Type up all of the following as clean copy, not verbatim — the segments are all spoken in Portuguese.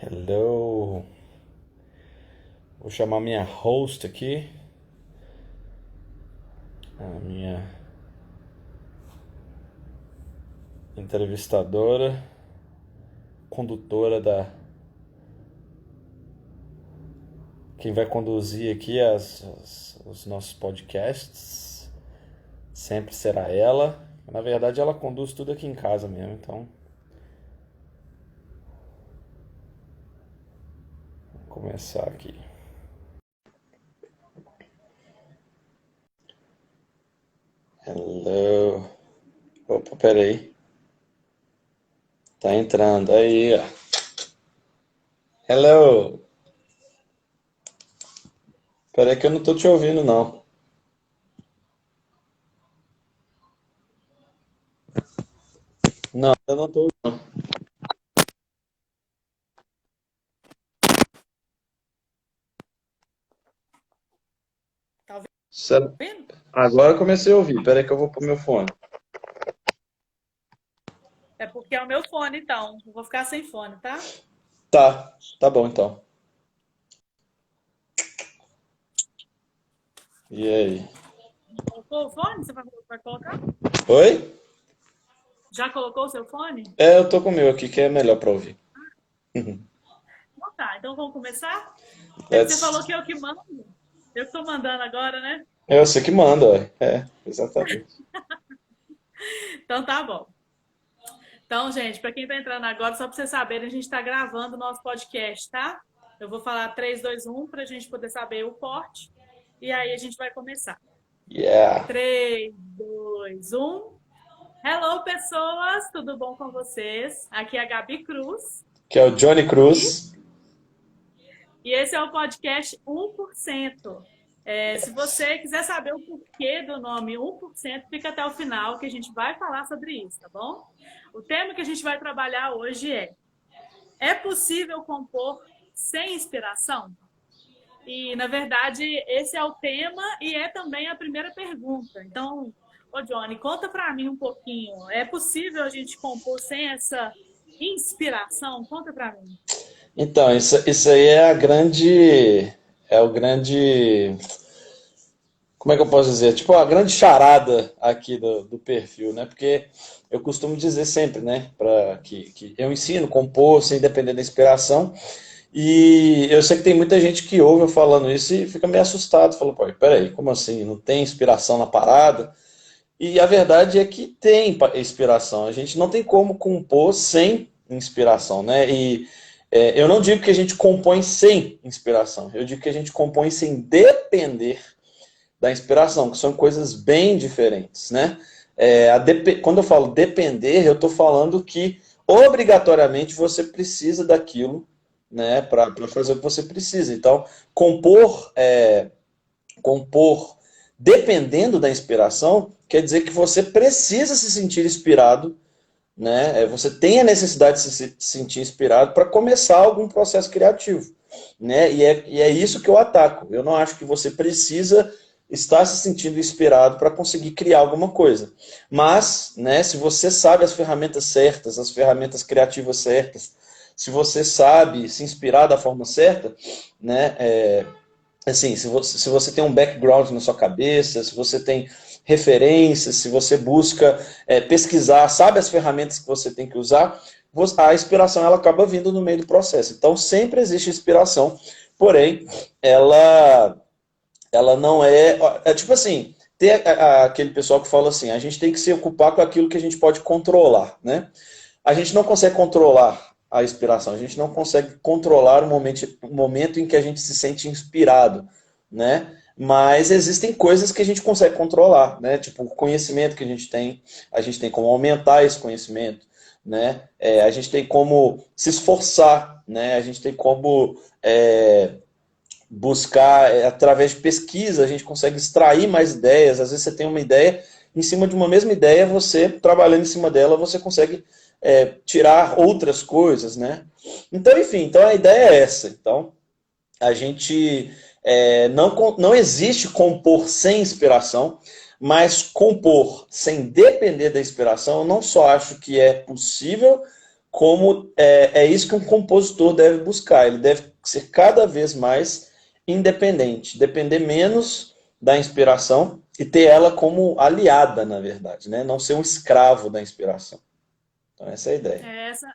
Hello. Vou chamar minha host aqui, a minha entrevistadora, condutora quem vai conduzir aqui os nossos podcasts. Sempre será ela. Na verdade, ela conduz tudo aqui em casa mesmo, então vou começar aqui. Hello. Opa, peraí. Tá entrando aí, ó. Hello. Peraí que eu não tô te ouvindo, não. Não, eu não tô ouvindo. Tá Cê- vendo? Agora eu comecei a ouvir. Peraí que eu vou pro meu fone. É porque é o meu fone, então. Eu vou ficar sem fone, tá? Tá bom então. E aí? Colocou o fone? Você vai colocar? Oi? Já colocou o seu fone? É, eu tô com o meu aqui que é melhor pra ouvir. Então tá, então vamos começar? É que você falou Let's... que eu que mando. Eu que tô mandando agora, né? É você que manda, ué. É, exatamente. Então tá bom. Então, gente, para quem tá entrando agora, só para vocês saberem, a gente tá gravando o nosso podcast, tá? Eu vou falar 3, 2, 1 para a gente poder saber o corte. E aí a gente vai começar. Yeah. 3, 2, 1. Hello, pessoas! Tudo bom com vocês? Aqui é a Gabi Cruz. Que é o Johnny E Cruz. E esse é o podcast 1%. Se você quiser saber o porquê do nome 1%, fica até o final que a gente vai falar sobre isso, tá bom? O tema que a gente vai trabalhar hoje é possível compor sem inspiração? E, na verdade, esse é o tema e é também a primeira pergunta. Então, ô Johnny, conta para mim um pouquinho. É possível a gente compor sem essa inspiração? Conta para mim. Então, isso aí é a grande. É o grande. Como é que eu posso dizer? Tipo, a grande charada aqui do perfil, né? Porque eu costumo dizer sempre, né? Que eu ensino compor sem depender da inspiração. E eu sei que tem muita gente que ouve eu falando isso e fica meio assustado. Fala, pô, peraí, como assim? Não tem inspiração na parada? E a verdade é que tem inspiração. A gente não tem como compor sem inspiração, né? Eu não digo que a gente compõe sem inspiração. Eu digo que a gente compõe sem depender da inspiração, que são coisas bem diferentes, né? Quando eu falo depender, eu estou falando que obrigatoriamente você precisa daquilo, né, para fazer o que você precisa. Então, compor dependendo da inspiração quer dizer que você precisa se sentir inspirado, né? Você tem a necessidade de se sentir inspirado para começar algum processo criativo, né? E é isso que eu ataco. Eu não acho que você precisa estar se sentindo inspirado para conseguir criar alguma coisa. Mas, né, se você sabe as ferramentas certas, as ferramentas criativas certas, se você sabe se inspirar da forma certa, né, assim, se você tem um background na sua cabeça, se você tem referências, se você busca pesquisar, sabe as ferramentas que você tem que usar, a inspiração ela acaba vindo no meio do processo. Então sempre existe inspiração, porém ela não é tipo assim, tem aquele pessoal que fala assim, a gente tem que se ocupar com aquilo que a gente pode controlar, né? A gente não consegue controlar a inspiração, a gente não consegue controlar o momento em que a gente se sente inspirado, né? Mas existem coisas que a gente consegue controlar, né? Tipo, o conhecimento que a gente tem como aumentar esse conhecimento, né? A gente tem como se esforçar, né? A gente tem como buscar, através de pesquisa, a gente consegue extrair mais ideias. Às vezes você tem uma ideia, em cima de uma mesma ideia, você, trabalhando em cima dela, você consegue tirar outras coisas, né? Então, enfim, então a ideia é essa. Então, a gente não existe compor sem inspiração, mas compor sem depender da inspiração, eu não só acho que é possível, como é isso que um compositor deve buscar. Ele deve ser cada vez mais independente, depender menos da inspiração e ter ela como aliada, na verdade, né? Não ser um escravo da inspiração. Então, essa é a ideia. Essa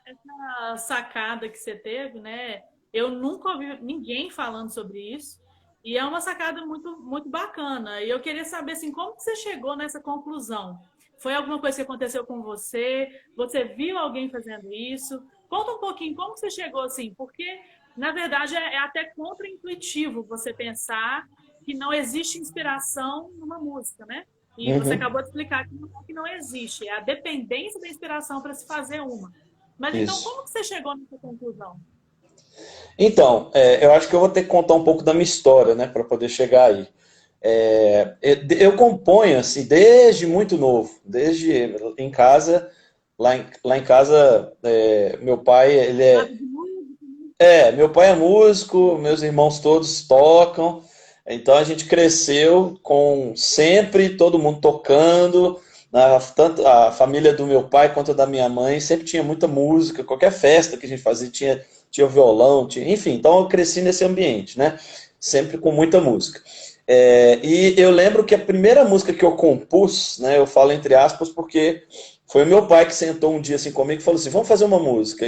sacada que você teve, né? Eu nunca ouvi ninguém falando sobre isso. E é uma sacada muito, muito bacana. E eu queria saber assim, como que você chegou nessa conclusão? Foi alguma coisa que aconteceu com você? Você viu alguém fazendo isso? Conta um pouquinho como que você chegou assim, porque na verdade é até contraintuitivo você pensar que não existe inspiração numa música, né? E você Uhum, acabou de explicar que não existe, é a dependência da inspiração para se fazer uma. Mas então, isso. como que você chegou nessa conclusão? Então, eu acho que eu vou ter que contar um pouco da minha história, né, para poder chegar aí. Eu componho assim desde muito novo, desde em casa, lá em casa, meu pai, Lado de música? meu pai é músico, meus irmãos todos tocam, então a gente cresceu com sempre todo mundo tocando, tanto a família do meu pai quanto a da minha mãe sempre tinha muita música, qualquer festa que a gente fazia tinha violão, enfim, então eu cresci nesse ambiente, né? Sempre com muita música. E eu lembro que a primeira música que eu compus, né, eu falo entre aspas porque foi meu pai que sentou um dia assim comigo e falou assim, vamos fazer uma música.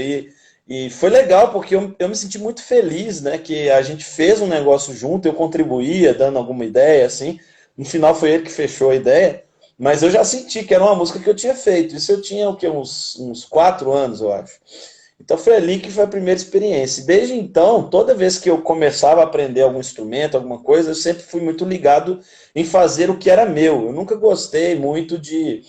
E foi legal porque eu me senti muito feliz, né? Que a gente fez um negócio junto, eu contribuía, dando alguma ideia, assim. No final foi ele que fechou a ideia, mas eu já senti que era uma música que eu tinha feito. Isso eu tinha o quê? Uns 4 anos, eu acho. Então foi ali que foi a primeira experiência. E desde então, toda vez que eu começava a aprender algum instrumento, alguma coisa, eu sempre fui muito ligado em fazer o que era meu. Eu nunca gostei muito de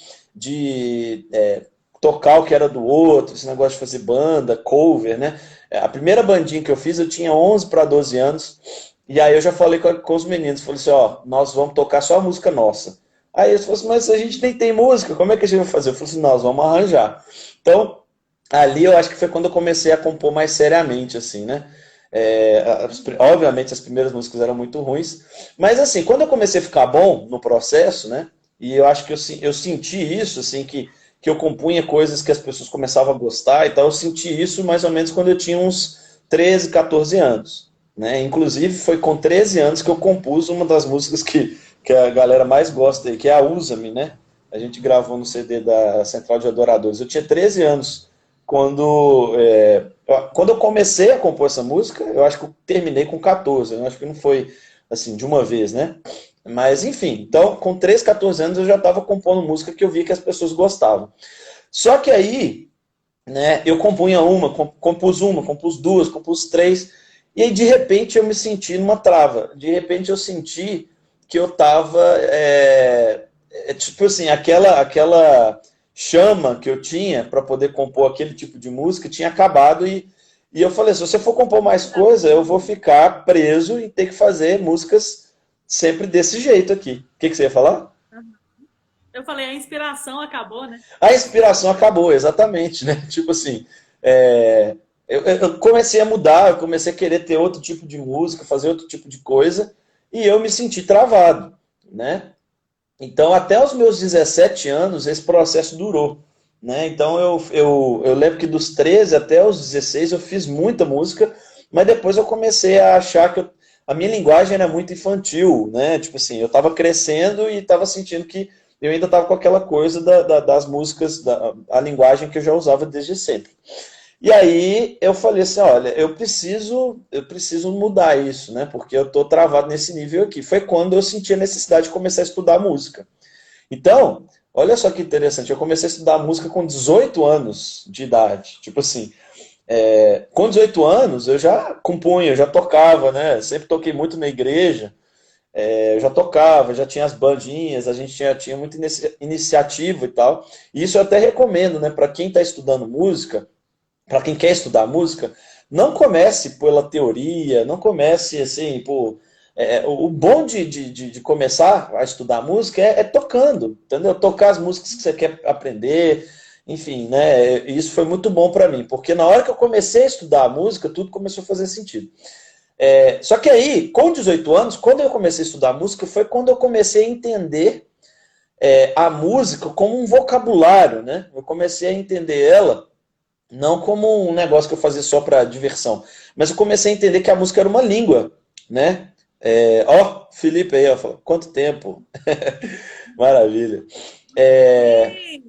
tocar o que era do outro, esse negócio de fazer banda, cover, né? A primeira bandinha que eu fiz, eu tinha 11 para 12 anos, e aí eu já falei com os meninos, falei assim, ó, nós vamos tocar só a música nossa. Aí eles falaram assim, mas a gente nem tem música, como é que a gente vai fazer? Eu falei assim, nós vamos arranjar. Então, ali eu acho que foi quando eu comecei a compor mais seriamente, assim, né? Obviamente as primeiras músicas eram muito ruins, mas assim, quando eu comecei a ficar bom no processo, né? E eu acho que eu senti isso, assim, que eu compunha coisas que as pessoas começavam a gostar e tal, eu senti isso mais ou menos quando eu tinha uns 13, 14 anos, né? Inclusive foi com 13 anos que eu compus uma das músicas que a galera mais gosta aí, que é a Usa-me, né? A gente gravou no CD da Central de Adoradores. Eu tinha 13 anos quando eu comecei a compor essa música, eu acho que eu terminei com 14. Eu acho que não foi assim de uma vez, né? Mas enfim, então com 13, 14 anos eu já estava compondo música que eu via que as pessoas gostavam. Só que aí, né, eu compunha compus duas, compus três, e aí de repente eu me senti numa trava. De repente eu senti que eu estava tipo assim, aquela chama que eu tinha para poder compor aquele tipo de música tinha acabado e eu falei, se você for compor mais coisa, eu vou ficar preso e ter que fazer músicas sempre desse jeito aqui. O que você ia falar? Eu falei, a inspiração acabou, né? A inspiração acabou, exatamente, né? Tipo assim, é, eu comecei a mudar, eu comecei a querer ter outro tipo de música, fazer outro tipo de coisa, e eu me senti travado, né? Então, até os meus 17 anos, esse processo durou. Né? Então, eu lembro que dos 13 até os 16 eu fiz muita música, mas depois eu comecei a achar que a minha linguagem era muito infantil. Né? Tipo assim, eu estava crescendo e estava sentindo que eu ainda estava com aquela coisa das músicas, a linguagem que eu já usava desde sempre. E aí eu falei assim, olha, eu preciso mudar isso, né? Porque eu tô travado nesse nível aqui. Foi quando eu senti a necessidade de começar a estudar música. Então, olha só que interessante, eu comecei a estudar música com 18 anos de idade. Tipo assim, com 18 anos eu já compunha, eu já tocava, né? Sempre toquei muito na igreja, eu já tocava, já tinha as bandinhas, a gente tinha muita iniciativa e tal. E isso eu até recomendo, né? Para quem está estudando música, para quem quer estudar música, não comece pela teoria, não comece assim, por. O bom de começar a estudar música é tocando, entendeu? Tocar as músicas que você quer aprender, enfim, né? Isso foi muito bom para mim, porque na hora que eu comecei a estudar a música, tudo começou a fazer sentido. Só que aí, com 18 anos, quando eu comecei a estudar música, foi quando eu comecei a entender a música como um vocabulário, né? Eu comecei a entender ela não como um negócio que eu fazia só para diversão, mas eu comecei a entender que a música era uma língua, né? Ó, Felipe aí, ó, falou, quanto tempo? Maravilha. É, Sim.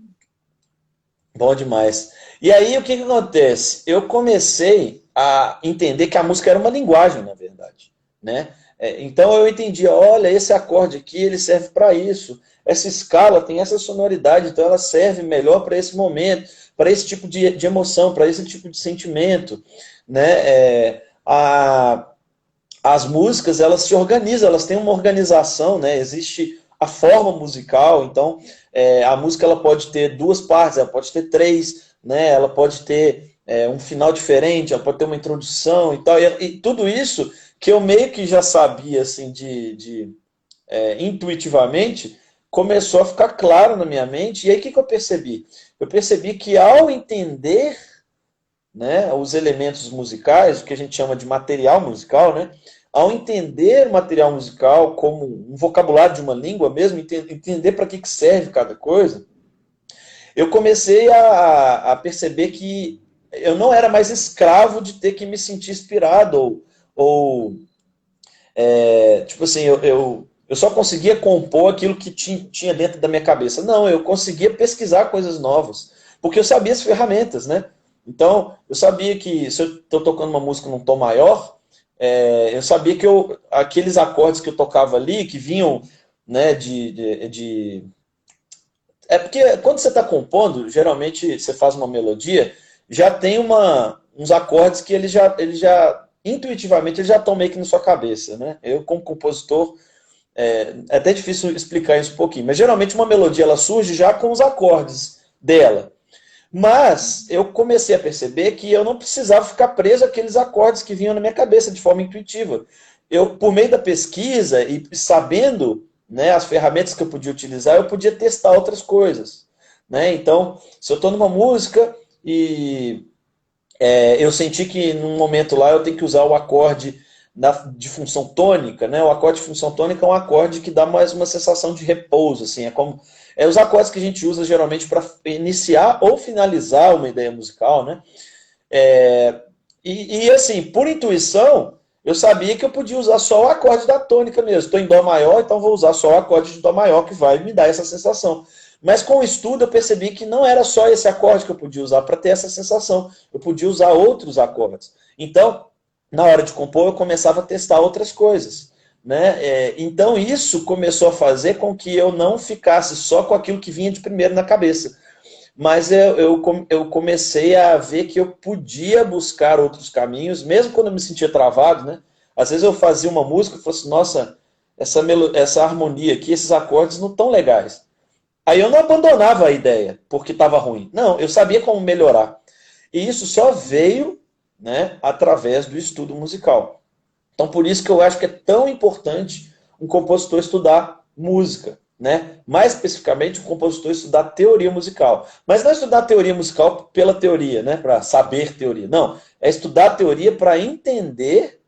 bom demais. E aí, o que que acontece? Eu comecei a entender que a música era uma linguagem, na verdade, né? Então eu entendi, olha, esse acorde aqui, ele serve para isso. Essa escala tem essa sonoridade, então ela serve melhor para esse momento, para esse tipo de emoção, para esse tipo de sentimento, né? As músicas, elas se organizam, elas têm uma organização, né? Existe a forma musical, então a música ela pode ter duas partes, ela pode ter três, né? Ela pode ter um final diferente, ela pode ter uma introdução e tal, e tudo isso que eu meio que já sabia, assim, intuitivamente, começou a ficar claro na minha mente, e aí o que, que eu percebi? Eu percebi que ao entender, né, os elementos musicais, o que a gente chama de material musical, né, ao entender o material musical como um vocabulário de uma língua mesmo, entender para que serve cada coisa, eu comecei a perceber que eu não era mais escravo de ter que me sentir inspirado, tipo assim, eu só conseguia compor aquilo que tinha dentro da minha cabeça. Não, eu conseguia pesquisar coisas novas, porque eu sabia as ferramentas, né? Então, eu sabia que se eu estou tocando uma música num tom maior, eu sabia que aqueles acordes que eu tocava ali, que vinham, né, É porque quando você está compondo, geralmente você faz uma melodia, já tem uns acordes que eles já intuitivamente, eles já estão meio que na sua cabeça, né? Eu, como compositor, é até difícil explicar isso um pouquinho, mas geralmente uma melodia ela surge já com os acordes dela. Mas eu comecei a perceber que eu não precisava ficar preso àqueles acordes que vinham na minha cabeça de forma intuitiva. Eu, por meio da pesquisa e sabendo, né, as ferramentas que eu podia utilizar, eu podia testar outras coisas. Né? Então, se eu estou numa música e eu senti que num momento lá eu tenho que usar o acorde de função tônica, né? O acorde de função tônica é um acorde que dá mais uma sensação de repouso, assim, os acordes que a gente usa geralmente para iniciar ou finalizar uma ideia musical, né? Assim, por intuição, eu sabia que eu podia usar só o acorde da tônica mesmo. Estou em Dó maior, então vou usar só o acorde de Dó maior que vai me dar essa sensação. Mas com o estudo eu percebi que não era só esse acorde que eu podia usar para ter essa sensação. Eu podia usar outros acordes. Então, na hora de compor, eu começava a testar outras coisas. Né? Então isso começou a fazer com que eu não ficasse só com aquilo que vinha de primeiro na cabeça. Mas eu comecei a ver que eu podia buscar outros caminhos, mesmo quando eu me sentia travado, né? Às vezes eu fazia uma música e falei assim, nossa, essa harmonia aqui, esses acordes não estão legais. Aí eu não abandonava a ideia porque estava ruim. Não, eu sabia como melhorar. E isso só veio, né, através do estudo musical. Então, por isso que eu acho que é tão importante um compositor estudar música, né? Mais especificamente, um compositor estudar teoria musical. Mas não é estudar teoria musical pela teoria, né? Para saber teoria. Não, é estudar teoria para entender,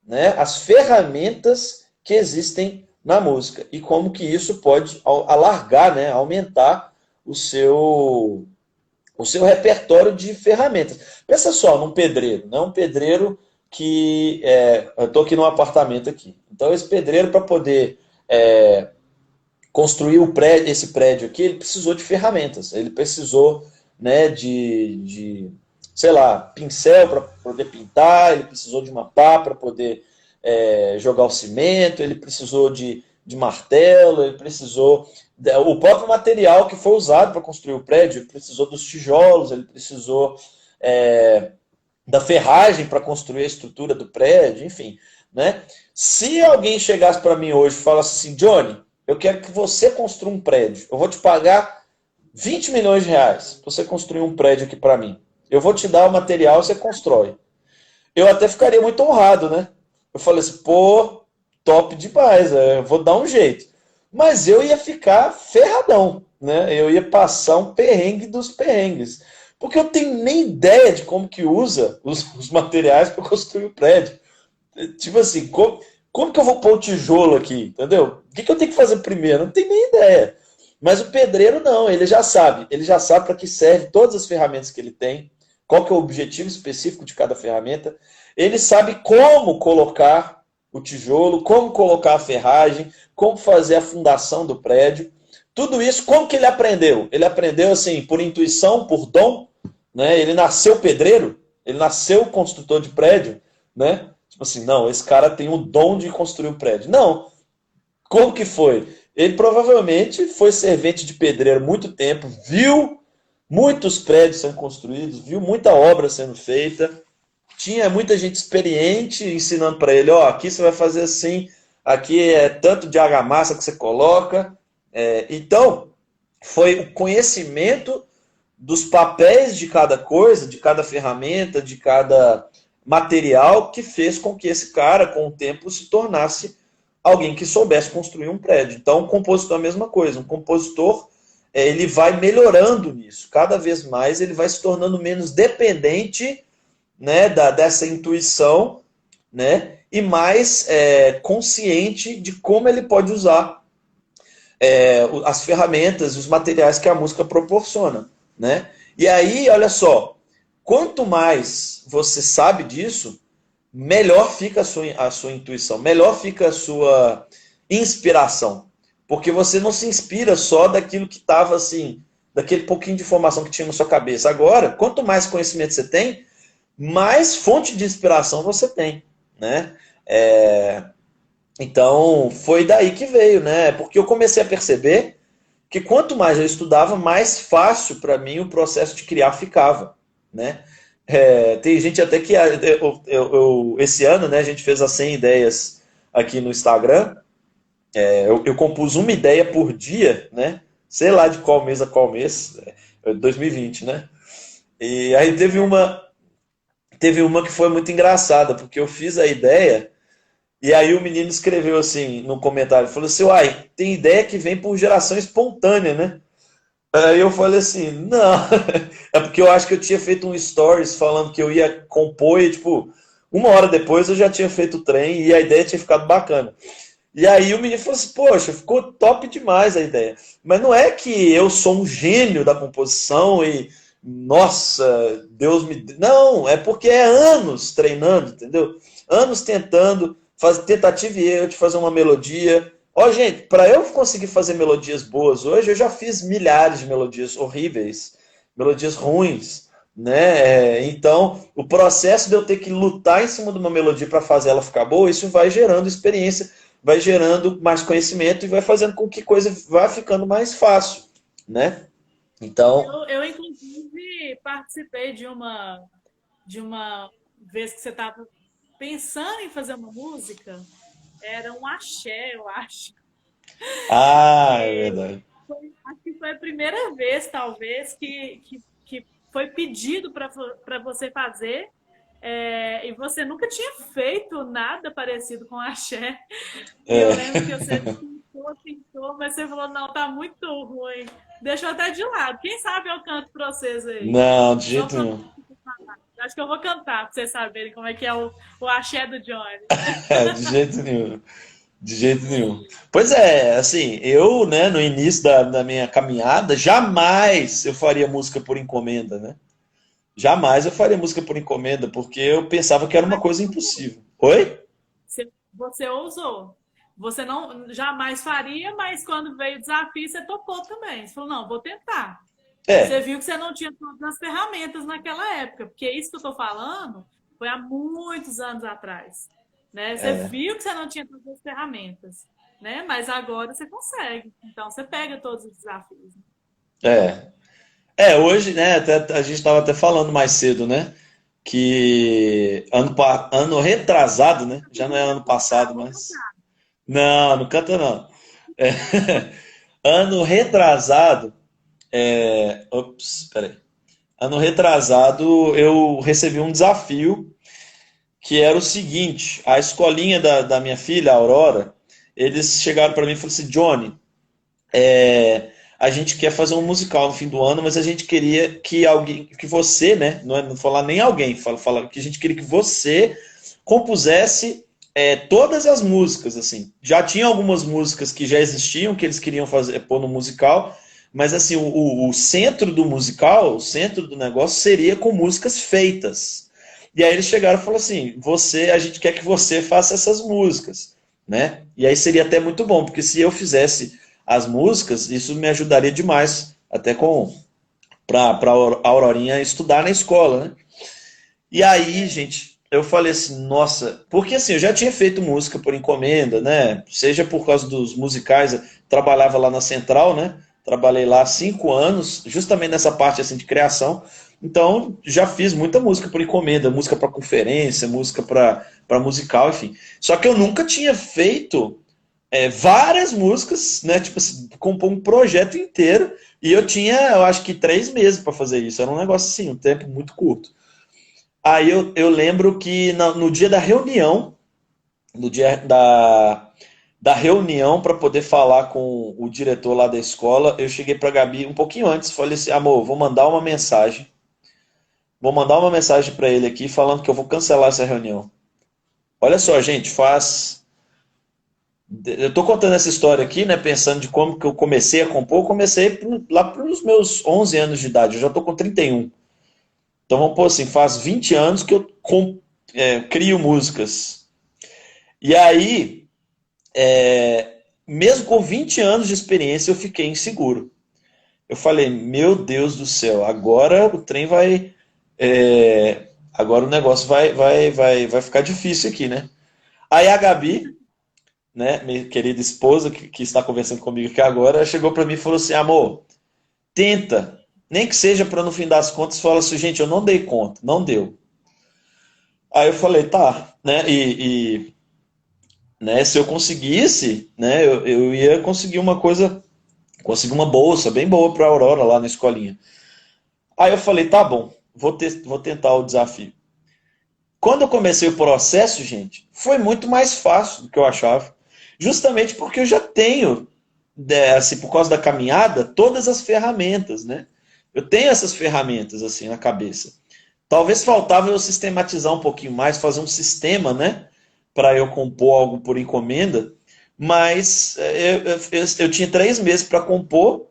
né, as ferramentas que existem na música e como que isso pode alargar, né, aumentar o seu repertório de ferramentas. Pensa só num pedreiro, né? Um pedreiro que eu estou aqui num apartamento aqui. Então esse pedreiro para poder construir esse prédio aqui, ele precisou de ferramentas. Ele precisou, né, sei lá, pincel para poder pintar. Ele precisou de uma pá para poder jogar o cimento. Ele precisou de martelo. Ele precisou o próprio material que foi usado para construir o prédio. Ele precisou dos tijolos. Ele precisou da ferragem para construir a estrutura do prédio, enfim, né? Se alguém chegasse para mim hoje e falasse assim, Johnny, eu quero que você construa um prédio, eu vou te pagar 20 milhões de reais para você construir um prédio aqui para mim. Eu vou te dar o material, você constrói. Eu até ficaria muito honrado, né? Eu falei assim, pô, top demais, eu vou dar um jeito. Mas eu ia ficar ferradão, né? Eu ia passar um perrengue dos perrengues. Porque eu tenho nem ideia de como que usa os materiais para construir o prédio. Tipo assim, como que eu vou pôr o tijolo aqui, entendeu? O que eu tenho que fazer primeiro? Não tenho nem ideia. Mas o pedreiro não, ele já sabe para que serve todas as ferramentas que ele tem, qual que é o objetivo específico de cada ferramenta, ele sabe como colocar o tijolo, como colocar a ferragem, como fazer a fundação do prédio. Tudo isso, como que ele aprendeu? Ele aprendeu assim, por intuição, por dom, né? Ele nasceu pedreiro, ele nasceu construtor de prédio, né? Tipo assim, não, esse cara tem o dom de construir um prédio. Não. Como que foi? Ele provavelmente foi servente de pedreiro há muito tempo, viu muitos prédios sendo construídos, viu muita obra sendo feita, tinha muita gente experiente ensinando para ele, ó, aqui você vai fazer assim, aqui é tanto de argamassa que você coloca. Então, foi o conhecimento dos papéis de cada coisa, de cada ferramenta, de cada material que fez com que esse cara, com o tempo, se tornasse alguém que soubesse construir um prédio. Então, o compositor é a mesma coisa. Um compositor, ele vai melhorando nisso. Cada vez mais ele vai se tornando menos dependente, né, dessa intuição, né, e mais consciente de como ele pode usar as ferramentas, os materiais que a música proporciona, né? E aí, olha só, quanto mais você sabe disso, melhor fica a sua intuição, melhor fica a sua inspiração. Porque você não se inspira só daquilo que estava assim, daquele pouquinho de informação que tinha na sua cabeça. Agora, quanto mais conhecimento você tem, mais fonte de inspiração você tem, né? Então, foi daí que veio, né? Porque eu comecei a perceber que quanto mais eu estudava, mais fácil para mim o processo de criar ficava, né? Tem gente até que esse ano, né, a gente fez as 100 ideias aqui no Instagram. Eu compus uma ideia por dia, né? Sei lá de qual mês a qual mês, 2020, né? E aí teve uma que foi muito engraçada, porque eu fiz a ideia e aí o menino escreveu assim no comentário, falou assim, uai, tem ideia que vem por geração espontânea, né? Aí eu falei assim, não, é porque eu acho que eu tinha feito um stories falando que eu ia compor e, tipo, uma hora depois eu já tinha feito o trem e a ideia tinha ficado bacana. E aí o menino falou assim, poxa, ficou top demais a ideia. Mas não é que eu sou um gênio da composição e, nossa, Deus me... Não, é porque é anos treinando, entendeu? Anos tentando, fazer tentativa e erro de fazer uma melodia. Ó, gente, para eu conseguir fazer melodias boas hoje, eu já fiz milhares de melodias horríveis, melodias ruins, né? Então, o processo de eu ter que lutar em cima de uma melodia para fazer ela ficar boa, isso vai gerando experiência, vai gerando mais conhecimento e vai fazendo com que a coisa vá ficando mais fácil, né? Então, Eu inclusive, participei de uma vez que você estava pensando em fazer uma música, era um axé, eu acho. é E verdade. acho que foi a primeira vez, talvez, que foi pedido para você fazer. E você nunca tinha feito nada parecido com axé. E eu É. lembro que você tentou, mas você falou, não, tá muito ruim. Deixou até de lado. Quem sabe eu canto para vocês aí. Não, de Só jeito para nenhum. acho que eu vou cantar para vocês saberem como é que é o axé do Johnny. De jeito nenhum. De jeito nenhum. Pois é, assim, eu, né, no início da minha caminhada, jamais eu faria música por encomenda, né? Jamais eu faria música por encomenda, porque eu pensava que era uma Mas coisa impossível. Oi? você ousou. Você não jamais faria, mas quando veio o desafio, você topou também. Você falou, não, vou tentar. Você É, viu que você não tinha todas as ferramentas naquela época, porque isso que eu estou falando foi há muitos anos atrás. Né? Você viu que você não tinha todas as ferramentas, né? Mas agora você consegue. Então você pega todos os desafios. é. Hoje, né, a gente estava até falando mais cedo, né, que ano retrasado, né, já não é ano passado, Vou mas... Não, não canta não. É, ano retrasado, ops, peraí. Ano retrasado eu recebi um desafio que era o seguinte, a escolinha da minha filha, a Aurora, eles chegaram para mim e falaram assim, Johnny, a gente quer fazer um musical no fim do ano, mas a gente queria que alguém, que você, né, não falar nem alguém, fala que a gente queria que você compusesse todas as músicas, assim. Já tinha algumas músicas que já existiam, que eles queriam fazer, pôr no musical, mas assim, o centro do musical, o centro do negócio seria com músicas feitas. E aí eles chegaram e falaram assim, a gente quer que você faça essas músicas, né? E aí seria até muito bom, porque se eu fizesse as músicas, isso me ajudaria demais, até para a Aurorinha estudar na escola, né? E aí, gente, eu falei assim, nossa, porque assim, eu já tinha feito música por encomenda, né? Seja por causa dos musicais, eu trabalhava lá na Central, né? Trabalhei lá há 5 anos, justamente nessa parte assim de criação. Então, já fiz muita música por encomenda, música para conferência, música para musical, enfim. Só que eu nunca tinha feito várias músicas, né? Tipo assim, compor um projeto inteiro. E eu tinha, eu acho que 3 meses para fazer isso. Era um negócio assim, um tempo muito curto. Aí eu lembro que no dia da reunião, no dia da reunião para poder falar com o diretor lá da escola, eu cheguei para a Gabi um pouquinho antes, falei assim, amor, vou mandar uma mensagem para ele aqui falando que eu vou cancelar essa reunião. Olha só, gente, eu tô contando essa história aqui, né, pensando de como que eu comecei a compor, eu comecei lá para os meus 11 anos de idade, eu já tô com 31. Então vamos pôr assim, faz 20 anos que eu crio músicas. E aí, mesmo com 20 anos de experiência, eu fiquei inseguro. Eu falei, meu Deus do céu, agora o trem vai. Agora o negócio vai ficar difícil aqui, né? Aí a Gabi, né, minha querida esposa, que está conversando comigo aqui agora, chegou para mim e falou assim: amor, tenta, nem que seja para no fim das contas, fala assim, gente, eu não dei conta, não deu. Aí eu falei, tá, né? Né, se eu conseguisse, né, eu ia conseguir uma coisa, conseguir uma bolsa bem boa para a Aurora lá na escolinha. Aí eu falei, tá bom, vou tentar o desafio. Quando eu comecei o processo, gente, foi muito mais fácil do que eu achava. Justamente porque eu já tenho, assim, por causa da caminhada, todas as ferramentas, né? Eu tenho essas ferramentas assim na cabeça. Talvez faltava eu sistematizar um pouquinho mais, fazer um sistema, né? Para eu compor algo por encomenda, mas eu tinha 3 meses para compor.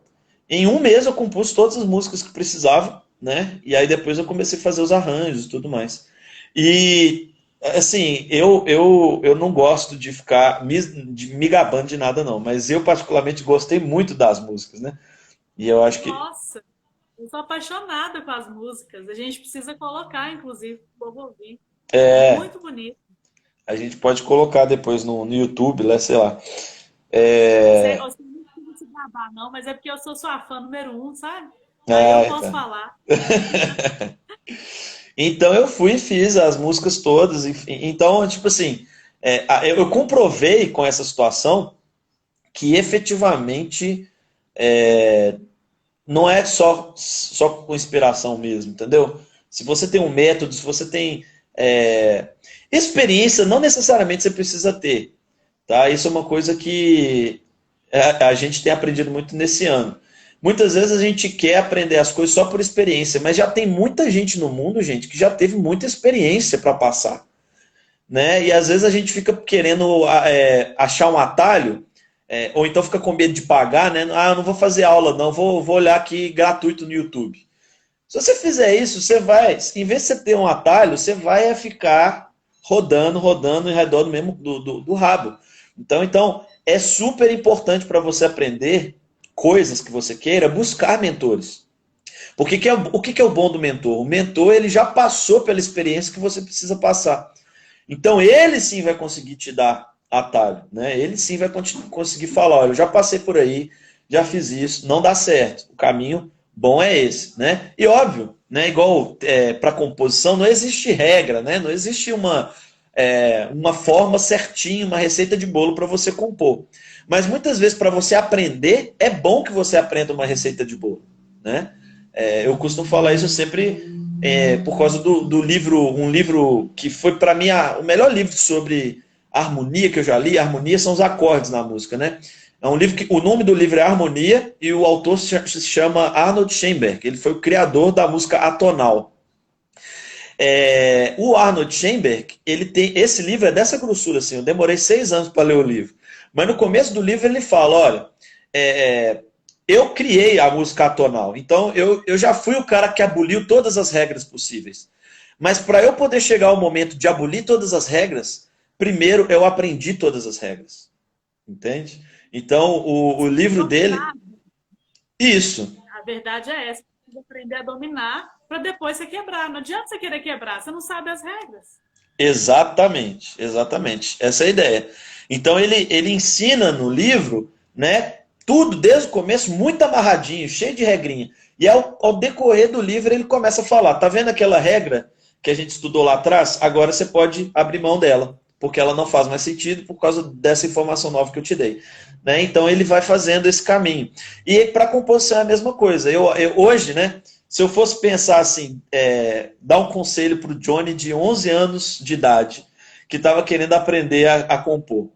Em um mês eu compus todas as músicas que precisava, né? E aí depois eu comecei a fazer os arranjos e tudo mais. E assim, eu não gosto de ficar me gabando de nada, não, mas eu particularmente gostei muito das músicas, né? E eu acho que Nossa, eu sou apaixonada com as músicas. A gente precisa colocar, inclusive, para o povo ouvir. Muito bonito. a gente pode colocar depois no YouTube, né, sei lá. Você não precisa se gabar, não, mas é porque eu sou sua fã número 1, sabe? Aí eu posso Tá. falar. Então eu fui e fiz as músicas todas. Enfim. Então, tipo assim, eu comprovei com essa situação que efetivamente não é só com inspiração mesmo, entendeu? Se você tem um método, se você tem experiência, não necessariamente você precisa ter. Tá? Isso é uma coisa que a gente tem aprendido muito nesse ano. Muitas vezes a gente quer aprender as coisas só por experiência, mas já tem muita gente no mundo, gente, que já teve muita experiência para passar, né? E às vezes a gente fica querendo achar um atalho, ou então fica com medo de pagar, né? Ah, eu não vou fazer aula, não, vou olhar aqui gratuito no YouTube. Se você fizer isso, você vai, em vez de você ter um atalho, você vai ficar rodando em redor do mesmo do rabo. Então, é super importante para você aprender coisas que você queira, buscar mentores. Porque o que é o bom do mentor? O mentor ele já passou pela experiência que você precisa passar. Então ele sim vai conseguir te dar atalho, né? Ele sim vai conseguir falar, olha, eu já passei por aí, já fiz isso, não dá certo. O caminho bom é esse, né? E óbvio, né? Igual para composição, não existe regra, né? Não existe uma forma certinha, uma receita de bolo para você compor. Mas muitas vezes para você aprender, é bom que você aprenda uma receita de bolo, né? Eu costumo falar isso sempre por causa do livro, um livro que foi para mim o melhor livro sobre harmonia que eu já li. Harmonia são os acordes na música, né? É um livro que o nome do livro é Harmonia e o autor se chama Arnold Schoenberg. Ele foi o criador da música atonal. O Arnold Schoenberg, ele tem esse livro é dessa grossura assim. Eu demorei 6 anos para ler o livro, mas no começo do livro ele fala, olha, eu criei a música atonal. Então, eu já fui o cara que aboliu todas as regras possíveis. Mas para eu poder chegar ao momento de abolir todas as regras, primeiro eu aprendi todas as regras. Entende? Então, o livro dele... Dominar, Isso. a verdade é essa. Você precisa aprender a dominar para depois você quebrar. Não adianta você querer quebrar, você não sabe as regras. Exatamente, exatamente. Essa é a ideia. Então ele ensina no livro, né, tudo desde o começo muito amarradinho, cheio de regrinha. E ao decorrer do livro ele começa a falar, tá vendo aquela regra que a gente estudou lá atrás? Agora você pode abrir mão dela, porque ela não faz mais sentido por causa dessa informação nova que eu te dei. Né? Então ele vai fazendo esse caminho. E para composição é a mesma coisa. Eu hoje, né, se eu fosse pensar assim, dar um conselho para o Johnny de 11 anos de idade, que estava querendo aprender a compor, o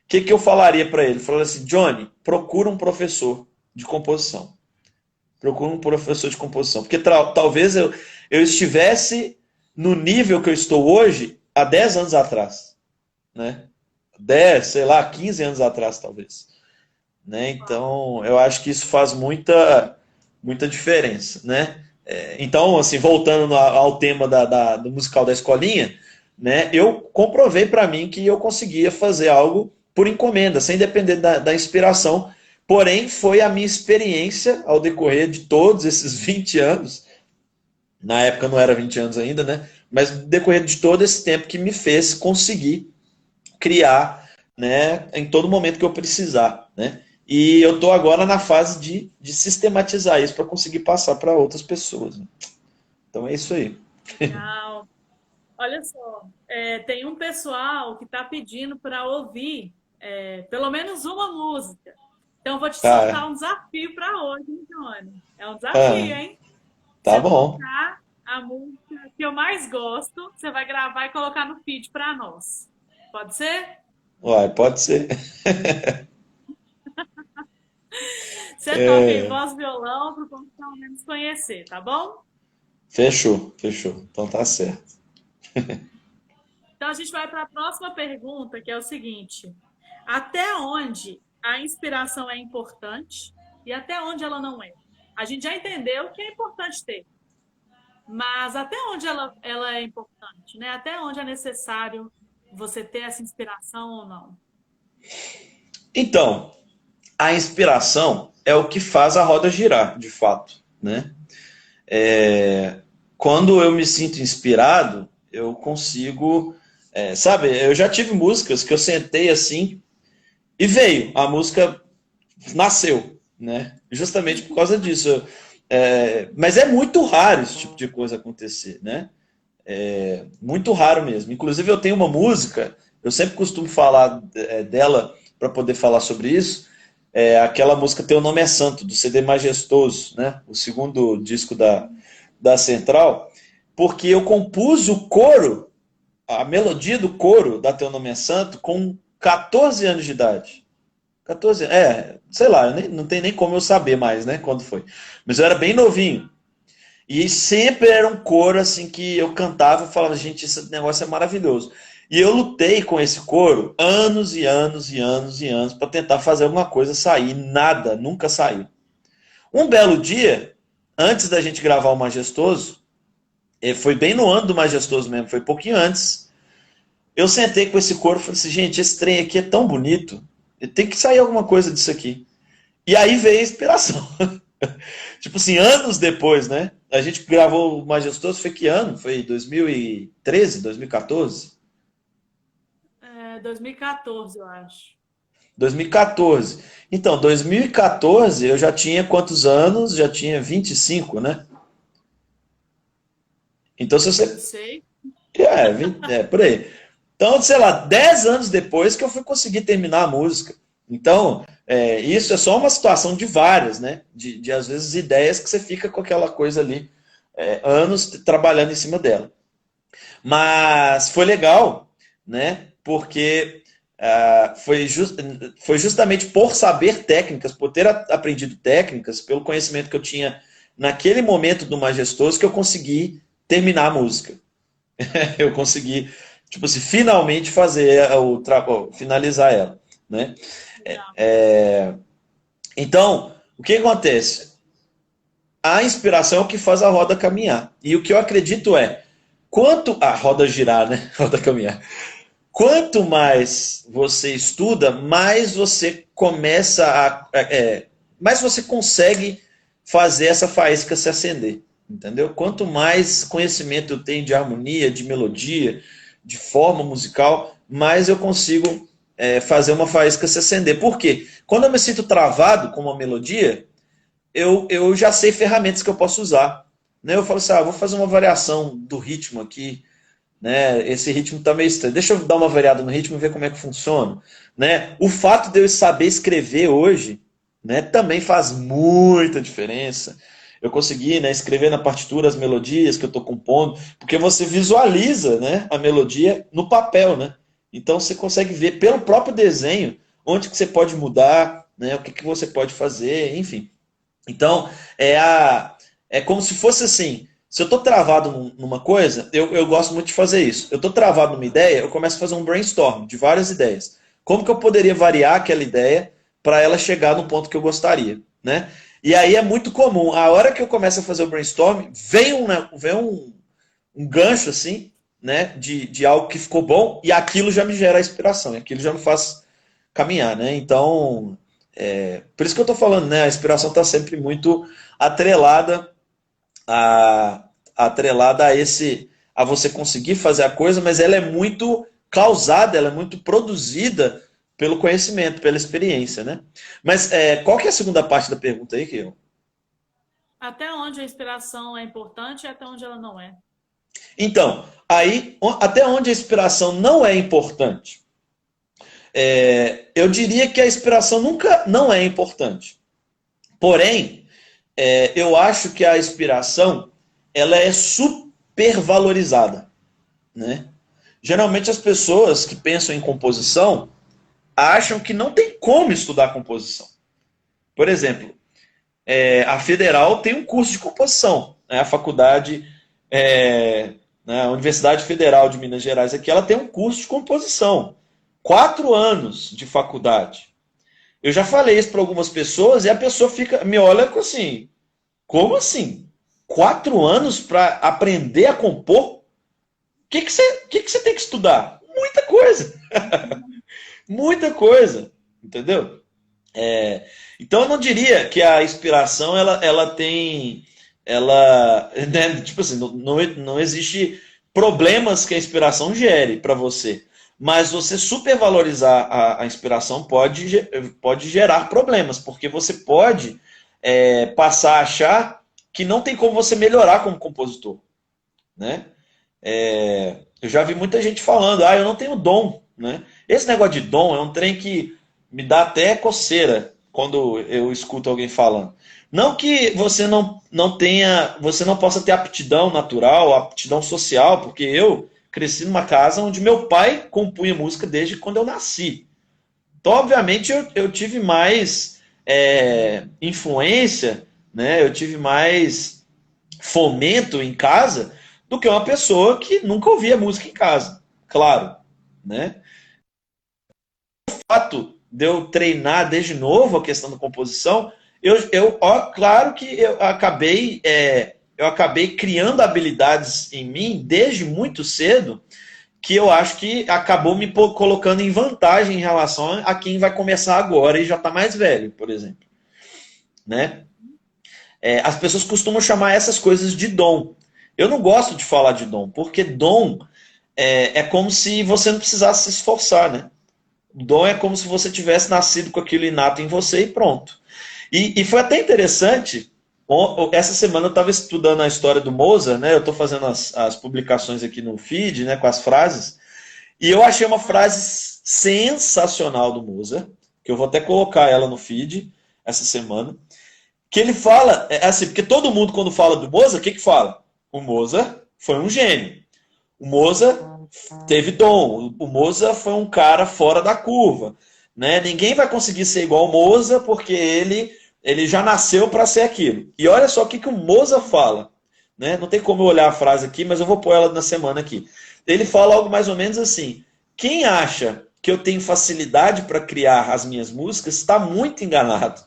que eu falaria para ele? Eu falaria assim, Johnny, procura um professor de composição. Procura um professor de composição. Porque talvez eu estivesse no nível que eu estou hoje há 10 anos atrás. Né? 10, sei lá, 15 anos atrás, talvez. Né? Então, eu acho que isso faz muita diferença, né? Então, assim, voltando ao tema do musical da escolinha, né? Eu comprovei para mim que eu conseguia fazer algo por encomenda, sem depender da inspiração. Porém, foi a minha experiência ao decorrer de todos esses 20 anos, na época não era 20 anos ainda, né? Mas no decorrer de todo esse tempo que me fez conseguir criar, né, em todo momento que eu precisar, né? E eu estou agora na fase de sistematizar isso para conseguir passar para outras pessoas. Né? Então é isso aí. Legal. Olha só, tem um pessoal que está pedindo para ouvir pelo menos uma música. Então, eu vou te soltar Ah, um desafio para hoje, hein, Johnny? É um desafio, ah, hein? tá Você bom. tocar a música que eu mais gosto, você vai gravar e colocar no feed para nós. Pode ser? Uai, pode ser. Você toca em voz e violão para o povo pelo menos conhecer, tá bom? Fechou, fechou. Então tá certo. Então, a gente vai para a próxima pergunta, que é o seguinte: até onde a inspiração é importante e até onde ela não é? A gente já entendeu que é importante ter, mas até onde ela é importante, né? Até onde é necessário você ter essa inspiração ou não? Então, a inspiração é o que faz a roda girar, de fato, né? Quando eu me sinto inspirado, eu consigo, sabe? Eu já tive músicas que eu sentei assim e veio, a música nasceu, né? Justamente por causa disso. Mas é muito raro esse tipo de coisa acontecer, né? Muito raro mesmo. Inclusive, eu tenho uma música, eu sempre costumo falar dela para poder falar sobre isso. Aquela música Teu Nome é Santo, do CD Majestoso, né? O segundo disco da Central, porque eu compus o coro, a melodia do coro da Teu Nome é Santo, com 14 anos de idade. 14, sei lá, não tem nem como eu saber mais, né, quando foi. Mas eu era bem novinho. E sempre era um coro assim que eu cantava e falava, gente, esse negócio é maravilhoso. E eu lutei com esse coro anos e anos e anos e anos para tentar fazer alguma coisa sair. Nada, nunca saiu. Um belo dia, antes da gente gravar o Majestoso, foi bem no ano do Majestoso mesmo, foi pouquinho antes. Eu sentei com esse coro e falei assim, gente, esse trem aqui é tão bonito, tem que sair alguma coisa disso aqui. E aí veio a inspiração. Tipo assim, anos depois, né? A gente gravou o Majestoso, foi que ano? Foi 2013, 2014? 2014, eu acho. 2014. Então, 2014 eu já tinha quantos anos? Já tinha 25, né? Então, se Não você. sei. 20, por aí. Então, sei lá, 10 anos depois que eu fui conseguir terminar a música. Então, isso é só uma situação de várias, né? De às vezes ideias que você fica com aquela coisa ali, anos trabalhando em cima dela. Mas foi legal, né? Porque foi justamente por saber técnicas, por ter aprendido técnicas, pelo conhecimento que eu tinha naquele momento do Majestoso, que eu consegui terminar a música. Eu consegui, tipo assim, finalmente fazer finalizar ela, né? Legal. Então, O que acontece? A inspiração é o que faz a roda caminhar. E o que eu acredito é, quanto a roda girar, né? Roda caminhar. Quanto mais você estuda, mais você começa mais você consegue fazer essa faísca se acender, entendeu? Quanto mais conhecimento eu tenho de harmonia, de melodia, de forma musical, mais eu consigo fazer uma faísca se acender. Por quê? Quando eu me sinto travado com uma melodia, eu já sei ferramentas que eu posso usar. Né? Eu falo assim, vou fazer uma variação do ritmo aqui, né? Esse ritmo está meio estranho. Deixa eu dar uma variada no ritmo e ver como é que funciona. Né? O fato de eu saber escrever hoje, né, também faz muita diferença. Eu consegui, né, escrever na partitura as melodias que eu estou compondo, porque você visualiza, né, a melodia no papel. Né? Então você consegue ver pelo próprio desenho onde que você pode mudar, né, o que, que você pode fazer, enfim. Então, é como se fosse assim, se eu estou travado numa coisa, eu gosto muito de fazer isso. Eu estou travado numa ideia, eu começo a fazer um brainstorm de várias ideias. Como que eu poderia variar aquela ideia para ela chegar no ponto que eu gostaria, né? E aí é muito comum, a hora que eu começo a fazer o brainstorm, vem um gancho assim, né, de algo que ficou bom, e aquilo já me gera a inspiração, e aquilo já me faz caminhar, né? Então, por isso que eu estou falando, né? A inspiração está sempre muito atrelada atrelada a você conseguir fazer a coisa, mas ela é muito causada, ela é muito produzida pelo conhecimento, pela experiência, né? Mas qual que é a segunda parte da pergunta aí, que Até onde a inspiração é importante e até onde ela não é. Então, aí, até onde a inspiração não é importante? Eu diria que a inspiração nunca não é importante. Porém, eu acho que a inspiração ela é supervalorizada, né? Geralmente as pessoas que pensam em composição acham que não tem como estudar composição. Por exemplo, a Federal tem um curso de composição, né? A faculdade, né, a Universidade Federal de Minas Gerais aqui, ela tem um curso de composição. 4 anos de faculdade. Eu já falei isso para algumas pessoas e a pessoa me olha assim, como assim? 4 anos para aprender a compor? O que você tem que estudar? Muita coisa. Muita coisa. Entendeu? Então eu não diria que a inspiração ela tem. Né, tipo assim, não existe problemas que a inspiração gere para você. Mas você supervalorizar a inspiração pode gerar problemas, porque você pode passar a achar que não tem como você melhorar como compositor. Né? Eu já vi muita gente falando, eu não tenho dom. Né? Esse negócio de dom é um trem que me dá até coceira quando eu escuto alguém falando. Não que você não possa ter aptidão natural, aptidão social, porque eu cresci numa casa onde meu pai compunha música desde quando eu nasci. Então, obviamente, eu tive mais influência, né? Eu tive mais fomento em casa do que uma pessoa que nunca ouvia música em casa, claro, né? O fato de eu treinar desde novo a questão da composição, claro que eu acabei criando habilidades em mim desde muito cedo, que eu acho que acabou me colocando em vantagem em relação a quem vai começar agora e já está mais velho, por exemplo. Né? As pessoas costumam chamar essas coisas de dom. Eu não gosto de falar de dom, porque dom é como se você não precisasse se esforçar, né? Dom é como se você tivesse nascido com aquilo inato em você e pronto. E foi até interessante, essa semana eu estava estudando a história do Mozart, né? Eu estou fazendo as publicações aqui no feed, né, com as frases, e eu achei uma frase sensacional do Mozart, que eu vou até colocar ela no feed essa semana, que ele fala, assim, porque todo mundo quando fala do Mozart, o que fala? O Mozart foi um gênio. O Mozart teve dom. O Mozart foi um cara fora da curva. Né? Ninguém vai conseguir ser igual ao Mozart porque ele já nasceu para ser aquilo. E olha só o que o Mozart fala. Né? Não tem como eu olhar a frase aqui, mas eu vou pôr ela na semana aqui. Ele fala algo mais ou menos assim: quem acha que eu tenho facilidade para criar as minhas músicas está muito enganado.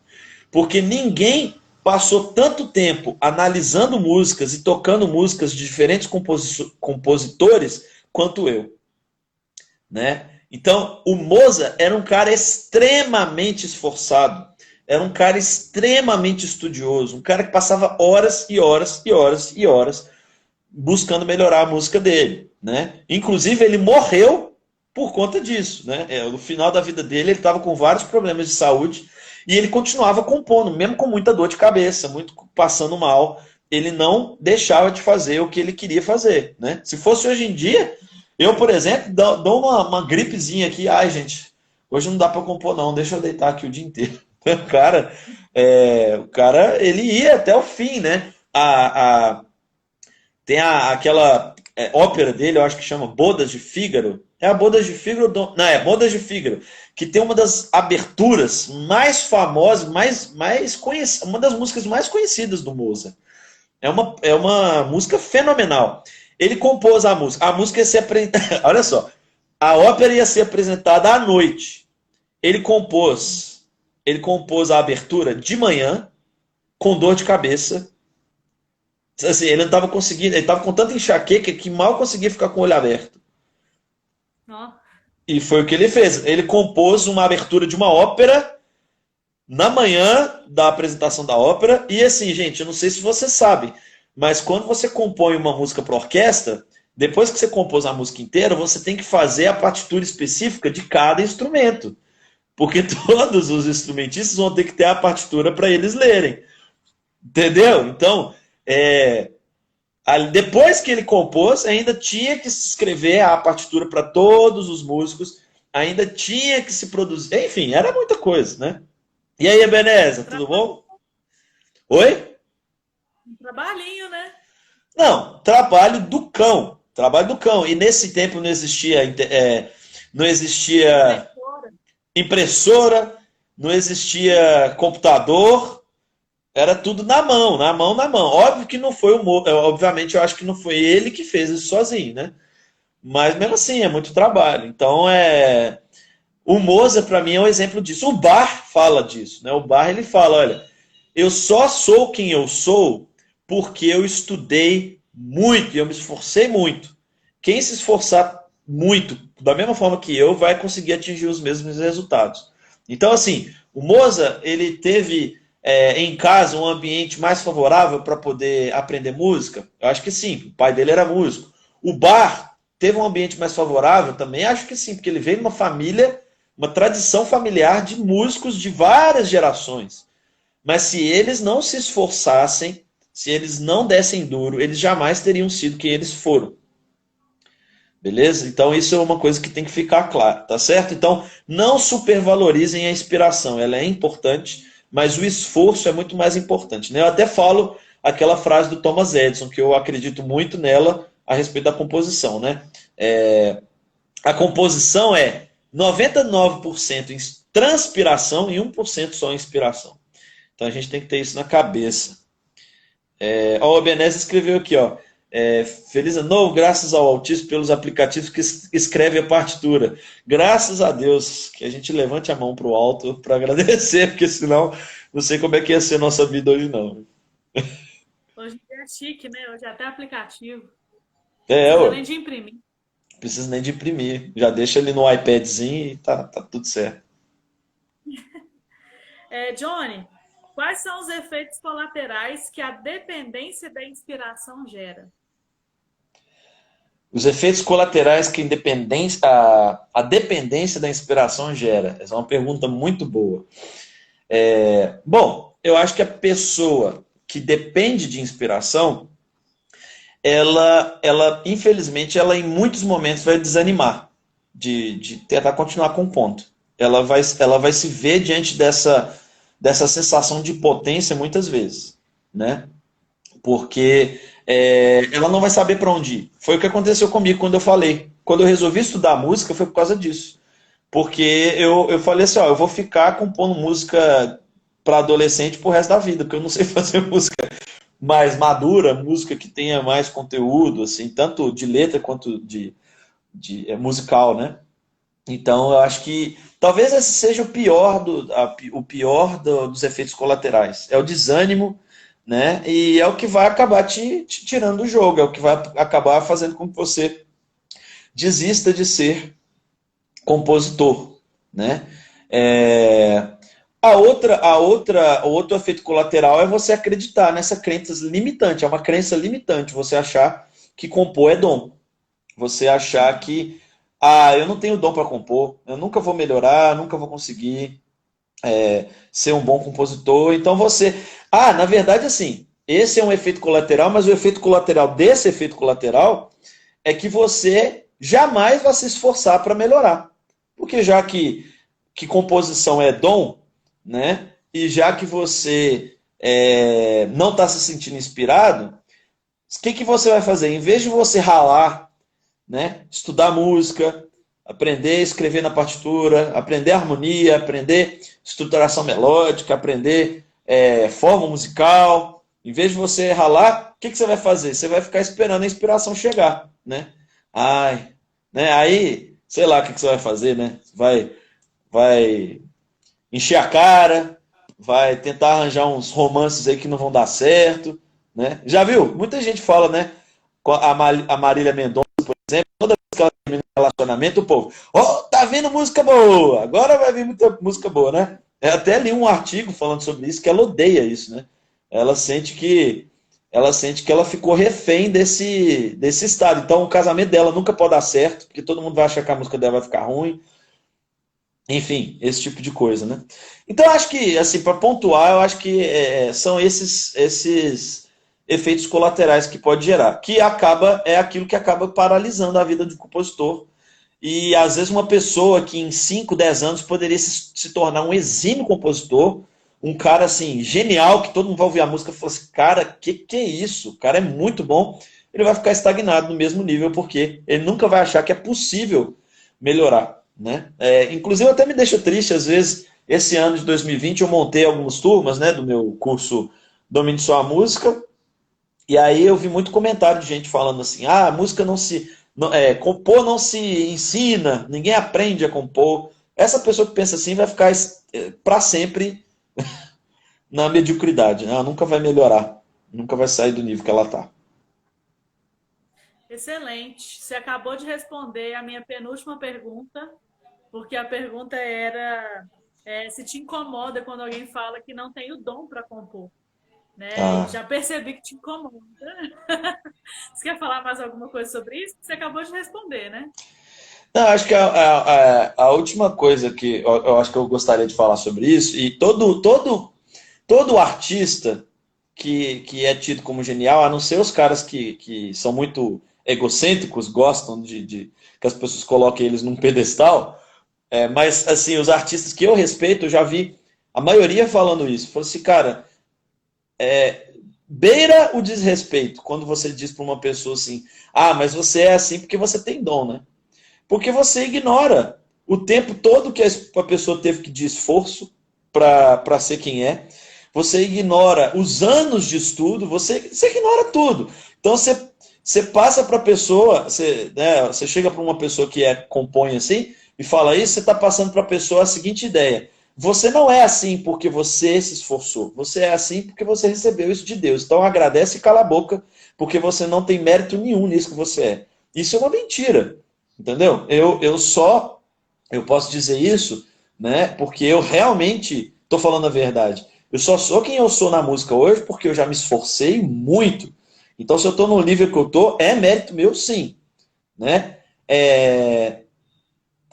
porque ninguém passou tanto tempo analisando músicas e tocando músicas de diferentes compositores quanto eu, né? Então, o Mozart era um cara extremamente esforçado, era um cara extremamente estudioso, um cara que passava horas e horas e horas e horas buscando melhorar a música dele, né? Inclusive, ele morreu por conta disso, né? No final da vida dele, ele estava com vários problemas de saúde e ele continuava compondo, mesmo com muita dor de cabeça, muito passando mal. Ele não deixava de fazer o que ele queria fazer, né? Se fosse hoje em dia, eu, por exemplo, dou uma gripezinha aqui. Ai, gente, hoje não dá para compor não, deixa eu deitar aqui o dia inteiro. O cara, ele ia até o fim, né? Tem aquela ópera dele, eu acho que chama Bodas de Fígaro. É a Bodas de Fígaro? Não, é Bodas de Fígaro. Que tem uma das aberturas mais famosas, uma das músicas mais conhecidas do Mozart. É uma música fenomenal. Ele compôs a música. A música ia ser olha só. A ópera ia ser apresentada à noite. Ele compôs a abertura de manhã, com dor de cabeça. Assim, ele não estava conseguindo, ele estava com tanta enxaqueca que mal conseguia ficar com o olho aberto. Ó, E foi o que ele fez. Ele compôs uma abertura de uma ópera na manhã da apresentação da ópera. E assim, gente, eu não sei se você sabe, mas quando você compõe uma música para orquestra, depois que você compôs a música inteira, você tem que fazer a partitura específica de cada instrumento. Porque todos os instrumentistas vão ter que ter a partitura para eles lerem. Entendeu? Então, depois que ele compôs, ainda tinha que se escrever a partitura para todos os músicos, ainda tinha que se produzir. Enfim, era muita coisa, né? E aí, Ebenezer, tudo bom? Oi? um trabalhinho, né? Não, trabalho do cão. Trabalho do cão. E nesse tempo não existia Impressora. impressora, não existia computador, era tudo na mão, na mão, na mão. Óbvio que não foi obviamente eu acho que não foi ele que fez isso sozinho, né? Mas mesmo assim, é muito trabalho. Então, o Mozart, para mim, é um exemplo disso. O Bach fala disso, né? O Bach, ele fala, olha, eu só sou quem eu sou porque eu estudei muito e eu me esforcei muito. Quem se esforçar muito, da mesma forma que eu, vai conseguir atingir os mesmos resultados. Então, assim, o Mozart, ele teve em casa um ambiente mais favorável para poder aprender música? Eu acho que sim, o pai dele era músico. O Bach teve um ambiente mais favorável também? Acho que sim, porque ele veio de uma família, uma tradição familiar de músicos de várias gerações. Mas se eles não se esforçassem, se eles não dessem duro, eles jamais teriam sido quem eles foram. Beleza? Então isso é uma coisa que tem que ficar claro, tá certo? Então não supervalorizem a inspiração, ela é importante, mas o esforço é muito mais importante, né? Eu até falo aquela frase do Thomas Edison, que eu acredito muito nela a respeito da composição, né? A composição é 99% em transpiração e 1% só inspiração. Então a gente tem que ter isso na cabeça. O Ebenezer escreveu aqui, ó. Feliz ano novo, graças ao Altíssimo pelos aplicativos que escreve a partitura. Graças a Deus que a gente levante a mão para o alto para agradecer, porque senão não sei como é que ia ser a nossa vida hoje não. Hoje é chique, né? Hoje é até aplicativo. Não É, precisa ué, nem de imprimir. não precisa nem de imprimir. Já deixa ali no iPadzinho e tá tudo certo. Johnny, quais são os efeitos colaterais que a dependência da inspiração gera? Os efeitos colaterais que a dependência da inspiração gera. Essa é uma pergunta muito boa. Bom, eu acho que a pessoa que depende de inspiração, infelizmente, ela em muitos momentos vai desanimar de tentar continuar com o ponto. Ela vai se ver diante dessa sensação de potência muitas vezes, né? Porque ela não vai saber para onde ir. Foi o que aconteceu comigo quando eu falei. Quando eu resolvi estudar música, foi por causa disso. Porque eu falei assim, ó, eu vou ficar compondo música para adolescente pro resto da vida, porque eu não sei fazer música mais madura, música que tenha mais conteúdo, assim, tanto de letra quanto de musical, né? Então, eu acho que talvez esse seja o pior, dos efeitos colaterais. É o desânimo, né? E é o que vai acabar te tirando do jogo, é o que vai acabar fazendo com que você desista de ser compositor, né? É, o outro efeito colateral é você acreditar nessa crença limitante, é uma crença limitante, você achar que compor é dom. Você achar que, eu não tenho dom para compor, eu nunca vou melhorar, nunca vou conseguir ser um bom compositor. Então na verdade, assim, esse é um efeito colateral, mas o efeito colateral desse efeito colateral é que você jamais vai se esforçar para melhorar. Porque já que composição é dom, né? E já que você não está se sentindo inspirado, o que você vai fazer? Em vez de você ralar, né? Estudar música, aprender a escrever na partitura, aprender harmonia, aprender estruturação melódica, aprender forma musical. Em vez de você ralar, o que você vai fazer? Você vai ficar esperando a inspiração chegar, né? Ai, né? Aí, sei lá o que você vai fazer, né? Vai encher a cara, vai tentar arranjar uns romances aí que não vão dar certo, né? Já viu? Muita gente fala, né? A Marília Mendonça, por exemplo, toda vez que ela termina um relacionamento, o povo, tá vindo música boa, agora vai vir muita música boa, né? Eu até li um artigo falando sobre isso, que ela odeia isso, né? Ela sente que ela ficou refém desse estado. Então o casamento dela nunca pode dar certo, porque todo mundo vai achar que a música dela vai ficar ruim. Enfim, esse tipo de coisa, né? Então, eu acho que, assim, para pontuar, eu acho que são esses efeitos colaterais que pode gerar, é aquilo que acaba paralisando a vida do compositor. E, às vezes, uma pessoa que em 5, 10 anos poderia se tornar um exímio compositor, um cara, assim, genial, que todo mundo vai ouvir a música e falar assim, cara, que é isso? O cara é muito bom. Ele vai ficar estagnado no mesmo nível, porque ele nunca vai achar que é possível melhorar, né? Inclusive, até me deixa triste, às vezes, esse ano de 2020 eu montei algumas turmas, né, do meu curso Domine Sua Música, e aí eu vi muito comentário de gente falando assim, a música compor não se ensina, ninguém aprende a compor. Essa pessoa que pensa assim vai ficar para sempre na mediocridade, né? Ela nunca vai melhorar, nunca vai sair do nível que ela está. Excelente. Você acabou de responder a minha penúltima pergunta, porque a pergunta era se te incomoda quando alguém fala que não tem o dom para compor, né? E Ah. já percebi que te incomoda. Você quer falar mais alguma coisa sobre isso? Você acabou de responder, né? Não, acho que a última coisa que eu acho que eu gostaria de falar sobre isso, e todo artista que é tido como genial, a não ser os caras que são muito egocêntricos, gostam de que as pessoas coloquem eles num pedestal, mas assim, os artistas que eu respeito, eu já vi a maioria falando isso. Falou assim, cara, beira o desrespeito quando você diz para uma pessoa assim, mas você é assim porque você tem dom, né? Porque você ignora o tempo todo que a pessoa teve que de esforço para ser quem é. Você ignora os anos de estudo, você ignora tudo. Então você passa para a pessoa, você chega para uma pessoa que compõe assim e fala isso, você está passando para a pessoa a seguinte ideia. Você não é assim porque você se esforçou. Você é assim porque você recebeu isso de Deus. Então agradece e cala a boca, porque você não tem mérito nenhum nisso que você é. Isso é uma mentira. Entendeu? Eu posso dizer isso, né? Porque eu realmente estou falando a verdade. Eu só sou quem eu sou na música hoje porque eu já me esforcei muito. Então, se eu estou no nível que eu estou, é mérito meu, sim, né?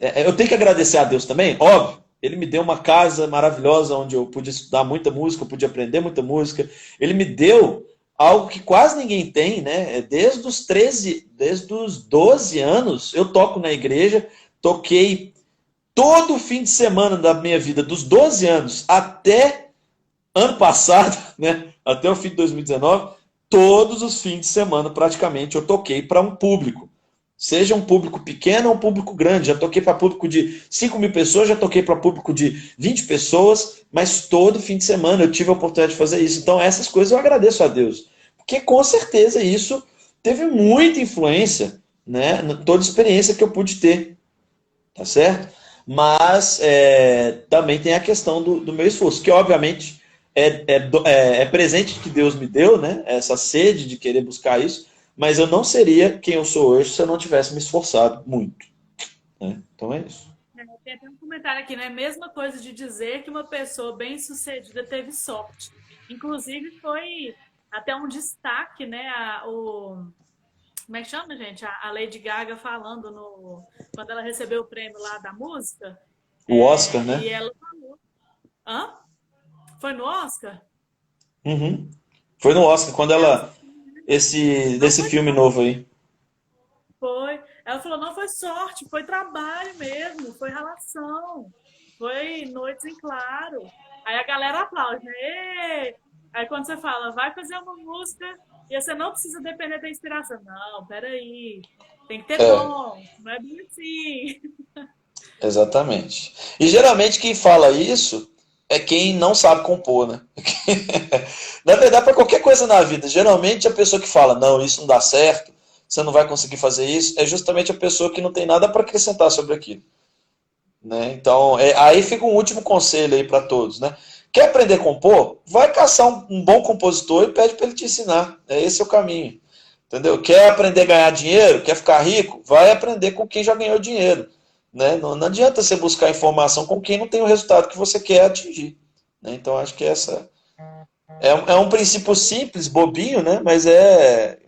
Eu tenho que agradecer a Deus também, óbvio. Ele me deu uma casa maravilhosa onde eu pude estudar muita música, eu pude aprender muita música. Ele me deu algo que quase ninguém tem, né? Desde os 12 anos, eu toco na igreja, toquei todo fim de semana da minha vida, dos 12 anos até ano passado, né? Até o fim de 2019, todos os fins de semana praticamente eu toquei para um público. Seja um público pequeno ou um público grande. Já toquei para público de 5 mil pessoas, já toquei para público de 20 pessoas, mas todo fim de semana eu tive a oportunidade de fazer isso. Então, essas coisas eu agradeço a Deus. Porque com certeza isso teve muita influência, né? Toda a experiência que eu pude ter. tá certo? Mas também tem a questão do meu esforço, que obviamente é presente que Deus me deu, né? Essa sede de querer buscar isso, mas eu não seria quem eu sou hoje se eu não tivesse me esforçado muito, né? Então é isso. Tem até um comentário aqui, né? Mesma coisa de dizer que uma pessoa bem-sucedida teve sorte. Inclusive, foi até um destaque, né? Como é que chama, gente? A Lady Gaga falando quando ela recebeu o prêmio lá da música. O Oscar, né? E ela falou. Hã? Foi no Oscar? Uhum. Foi no Oscar, quando Ela ela. falou, não Desse foi filme sorte, novo aí. foi. Ela falou, não foi sorte, foi trabalho mesmo, foi relação, foi noites em claro. Aí a galera aplaude, né? Ê! Aí quando você fala, vai fazer uma música e você não precisa depender da inspiração. Não, peraí, tem que ter É, dom, não é bem assim. exatamente. E geralmente quem fala isso é quem não sabe compor, né? Na verdade, para qualquer coisa na vida, geralmente a pessoa que fala, não, isso não dá certo, você não vai conseguir fazer isso, é justamente a pessoa que não tem nada para acrescentar sobre aquilo. Né? Então, aí fica um último conselho aí para todos, né? Quer aprender a compor? Vai caçar um bom compositor e pede para ele te ensinar. Esse é o caminho. Entendeu? Quer aprender a ganhar dinheiro? Quer ficar rico? Vai aprender com quem já ganhou dinheiro. Né? Não adianta você buscar informação com quem não tem o resultado que você quer atingir. Né? Então, acho que essa é um princípio simples, bobinho, né? Mas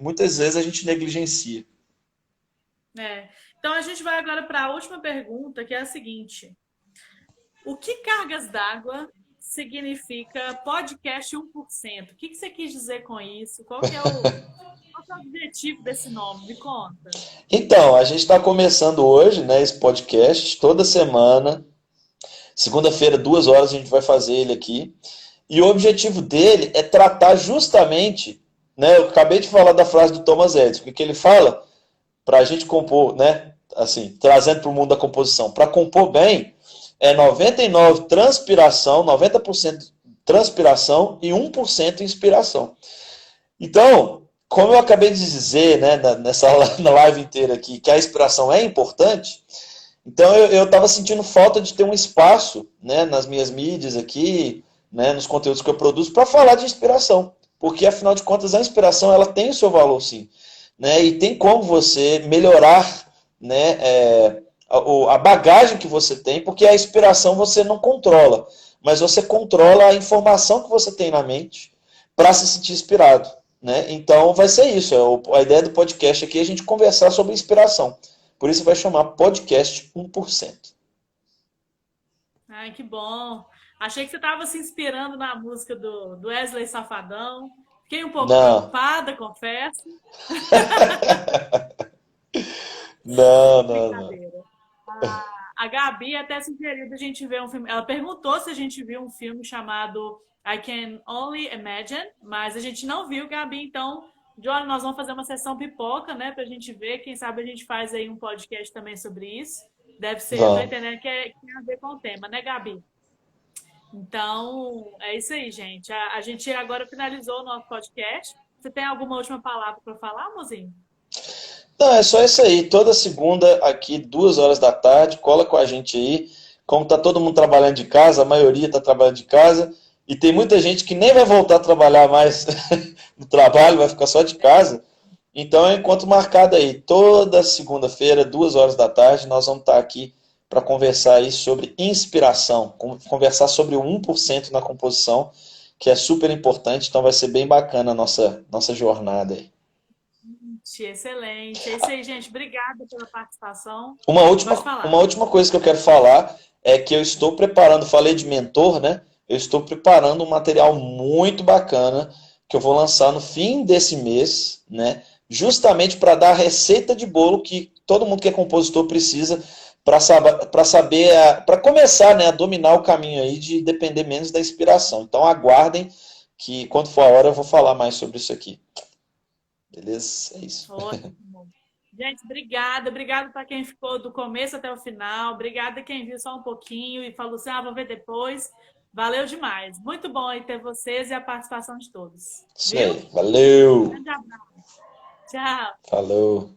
muitas vezes a gente negligencia. É. Então a gente vai agora para a última pergunta, que é a seguinte: o que cargas d'água significa podcast 1%? O que você quis dizer com isso? Qual que é o objetivo desse nome? Me conta. Então, a gente está começando hoje, né, esse podcast, toda semana. Segunda-feira, 2 horas, a gente vai fazer ele aqui. E o objetivo dele é tratar justamente, né? Eu acabei de falar da frase do Thomas Edison, que ele fala para a gente compor, né? Assim, trazendo para o mundo da composição. Para compor bem, é 99% transpiração, 90% transpiração e 1% inspiração. Então, como eu acabei de dizer, né, nessa na live inteira aqui, que a inspiração é importante, então eu estava sentindo falta de ter um espaço, né, nas minhas mídias aqui, né, nos conteúdos que eu produzo, para falar de inspiração. Porque, afinal de contas, a inspiração ela tem o seu valor, sim. Né, e tem como você melhorar, né, a bagagem que você tem, porque a inspiração você não controla, mas você controla a informação que você tem na mente para se sentir inspirado. Né? Então vai ser isso. A ideia do podcast aqui é a gente conversar sobre inspiração. Por isso vai chamar podcast 1%. Ai, que bom. Achei que você estava se inspirando na música do Wesley Safadão. Fiquei um pouco Não, preocupada, confesso. não, não, não. Brincadeira. A Gabi até sugeriu da gente ver um filme. Ela perguntou se a gente viu um filme chamado I Can Only Imagine, mas a gente não viu, Gabi. Então, Johnny, nós vamos fazer uma sessão pipoca, né, pra gente ver. Quem sabe a gente faz aí um podcast também sobre isso. Deve ser, eu tô Vamos. entendendo que tem a ver com o tema, né, Gabi? Então, é isso aí, gente. A gente agora finalizou o nosso podcast. Você tem alguma última palavra para falar, mozinho? Não, é só isso aí. Toda segunda, aqui, 2 horas da tarde, cola com a gente aí. Como tá todo mundo trabalhando de casa, a maioria está trabalhando de casa, e tem muita gente que nem vai voltar a trabalhar mais no trabalho, vai ficar só de casa. Então é um encontro marcado aí. Toda segunda-feira, 2 horas da tarde, nós vamos estar aqui para conversar aí sobre inspiração, conversar sobre o 1% na composição, que é super importante, então vai ser bem bacana a nossa jornada aí. Excelente. É isso aí, gente. Obrigada pela participação. Uma Pode última, uma falar. última coisa que eu quero falar é que eu estou preparando, falei de mentor, né? Eu estou preparando um material muito bacana que eu vou lançar no fim desse mês, né? Justamente para dar a receita de bolo que todo mundo que é compositor precisa para começar, né, a dominar o caminho aí de depender menos da inspiração. Então aguardem que quando for a hora eu vou falar mais sobre isso aqui. Beleza? É isso. Ótimo. Gente, obrigada. Obrigada para quem ficou do começo até o final. Obrigada quem viu só um pouquinho e falou assim, vou ver depois. Valeu demais. Muito bom aí ter vocês e a participação de todos. Isso Viu? aí. Valeu. Grande abraço. Tchau. Falou.